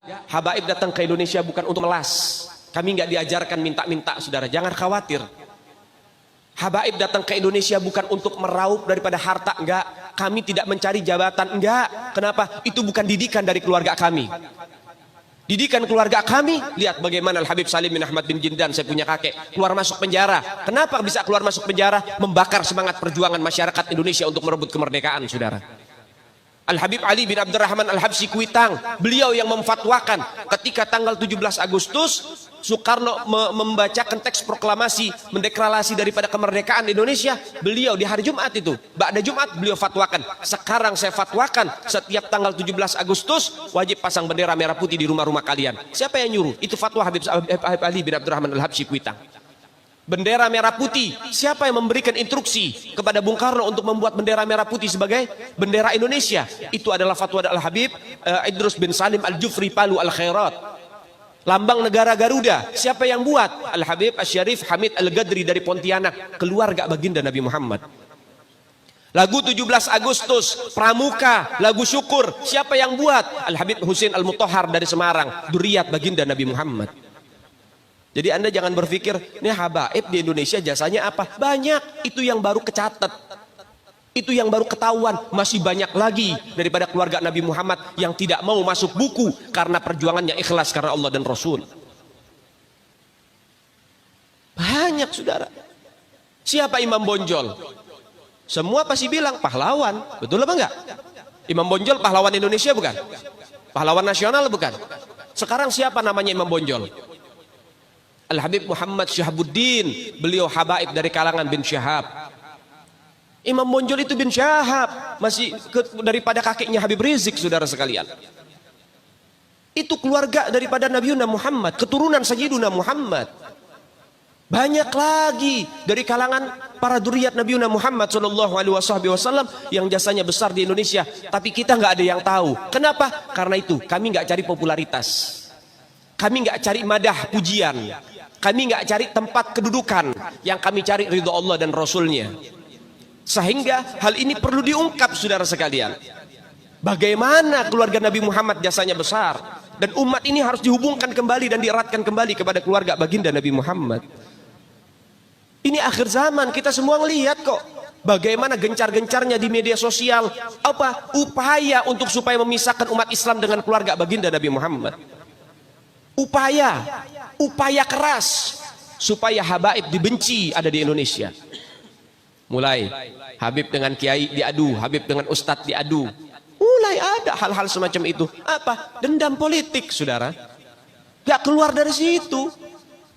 Habaib datang ke Indonesia bukan untuk melas. Kami nggak diajarkan minta-minta, saudara. Jangan khawatir. Habaib datang ke Indonesia bukan untuk meraup daripada harta, enggak. Kami tidak mencari jabatan, enggak. Kenapa? Itu bukan didikan dari keluarga kami. Didikan keluarga kami, lihat bagaimana Al-Habib Salim bin Ahmad bin Jindan, saya punya kakek, keluar masuk penjara. Kenapa bisa keluar masuk penjara? Membakar semangat perjuangan masyarakat Indonesia untuk merebut kemerdekaan, saudara. Al-Habib Ali bin Abdurrahman Al-Habsyi Kuitang, beliau yang memfatwakan ketika tanggal 17 Agustus Soekarno membacakan teks proklamasi mendeklarasi daripada kemerdekaan Indonesia. Beliau di hari Jumat itu, ba'da Jumat beliau fatwakan, sekarang saya fatwakan setiap tanggal 17 Agustus wajib pasang bendera merah putih di rumah-rumah kalian. Siapa yang nyuruh? Itu fatwa Habib Ali bin Abdurrahman Al-Habsyi Kuitang. Bendera merah putih, siapa yang memberikan instruksi kepada Bung Karno untuk membuat bendera merah putih sebagai bendera Indonesia? Itu adalah fatwa Al-Habib Idrus bin Salim Al-Jufri Palu Al-Khairat. Lambang negara Garuda, siapa yang buat? Al-Habib Asy-Syarif Hamid Al-Gadri dari Pontianak, keluarga baginda Nabi Muhammad. Lagu 17 Agustus, Pramuka, lagu syukur, siapa yang buat? Al-Habib Husain Al-Mutahhar dari Semarang, dzurriyyat baginda Nabi Muhammad. Jadi Anda jangan berpikir, ini habaib di Indonesia jasanya apa? Banyak, itu yang baru kecatat. Itu yang baru ketahuan. Masih banyak lagi daripada keluarga Nabi Muhammad yang tidak mau masuk buku karena perjuangannya ikhlas karena Allah dan Rasul. Banyak, saudara. Siapa Imam Bonjol? Semua pasti bilang pahlawan. Betul apa enggak? Imam Bonjol pahlawan Indonesia bukan? Pahlawan nasional bukan? Sekarang siapa namanya Imam Bonjol? Al-Habib Muhammad Syahabuddin, beliau habaib dari kalangan bin Syahab. Imam Bonjol itu bin Syahab, masih daripada kakeknya Habib Rizik, saudara sekalian. Itu keluarga daripada Nabiuna Muhammad, keturunan Sayyiduna Muhammad. Banyak lagi dari kalangan para dzurriyyat Nabiuna Muhammad sallallahu alaihi wasallam yang jasanya besar di Indonesia, tapi kita nggak ada yang tahu. Kenapa? Karena itu kami nggak cari popularitas, kami nggak cari madah pujian, kami nggak cari tempat kedudukan, yang kami cari ridho Allah dan Rasulnya. Sehingga hal ini perlu diungkap, saudara sekalian. Bagaimana keluarga Nabi Muhammad jasanya besar, dan umat ini harus dihubungkan kembali dan dieratkan kembali kepada keluarga baginda Nabi Muhammad. Ini akhir zaman, kita semua ngelihat kok bagaimana gencar-gencarnya di media sosial apa upaya untuk supaya memisahkan umat Islam dengan keluarga baginda Nabi Muhammad. Upaya keras supaya habaib dibenci ada di Indonesia. Mulai Habib dengan kiai diadu, Habib dengan ustadz diadu. Mulai ada hal-hal semacam itu. Apa? Dendam politik, saudara. Gak keluar dari situ.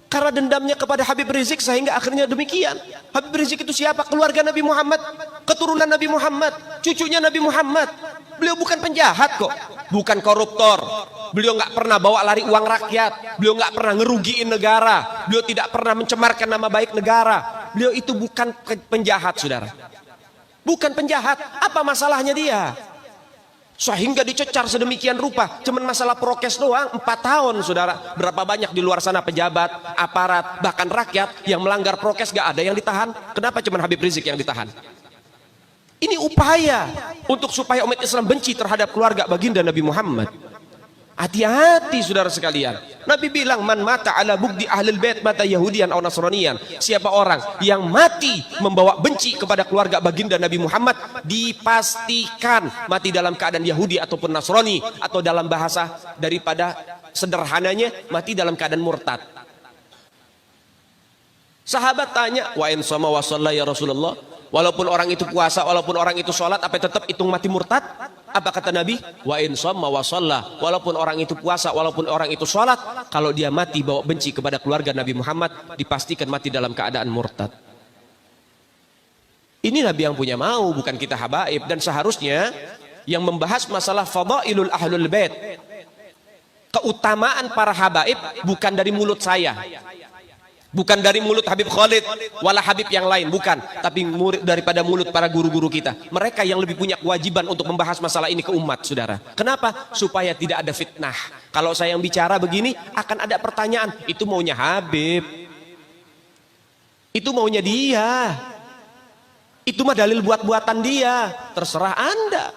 Karena dendamnya kepada Habib Rizik sehingga akhirnya demikian. Habib Rizik itu siapa? Keluarga Nabi Muhammad, keturunan Nabi Muhammad, cucunya Nabi Muhammad. Beliau bukan penjahat kok, bukan koruptor. Beliau nggak pernah bawa lari uang rakyat. Beliau nggak pernah ngerugiin negara. Beliau tidak pernah mencemarkan nama baik negara. Beliau itu bukan penjahat, saudara. Bukan penjahat. Apa masalahnya dia? Sehingga dicecar sedemikian rupa. Cuman masalah prokes doang 4 tahun, saudara. Berapa banyak di luar sana pejabat, aparat, bahkan rakyat yang melanggar prokes gak ada yang ditahan. Kenapa cuman Habib Rizik yang ditahan? Ini upaya untuk supaya umat Islam benci terhadap keluarga baginda Nabi Muhammad. Hati-hati, saudara sekalian. Nabi bilang, man mata ala bugdi ahlul bait mata yahudian atau nasranian. Siapa orang yang mati membawa benci kepada keluarga baginda Nabi Muhammad, dipastikan mati dalam keadaan Yahudi ataupun Nasrani, atau dalam bahasa daripada sederhananya mati dalam keadaan murtad. Sahabat tanya, wa in sama wa shalla ya Rasulullah, walaupun orang itu puasa, walaupun orang itu sholat, apa tetap hitung mati murtad? Apa kata Nabi? Wa in shamma wa shalla, walaupun orang itu puasa, walaupun orang itu sholat, kalau dia mati bawa benci kepada keluarga Nabi Muhammad, dipastikan mati dalam keadaan murtad. Ini Nabi yang punya mau, bukan kita habaib. Dan seharusnya yang membahas masalah fadailul ahlul bait, keutamaan para habaib, bukan dari mulut saya, bukan dari mulut Habib Khalid wala Habib yang lain, bukan, tapi daripada mulut para guru-guru kita. Mereka yang lebih punya kewajiban untuk membahas masalah ini ke umat, saudara. Kenapa? Supaya tidak ada fitnah. Kalau saya yang bicara begini akan ada pertanyaan, itu maunya Habib, itu maunya dia, itu mah dalil buat-buatan dia. Terserah Anda.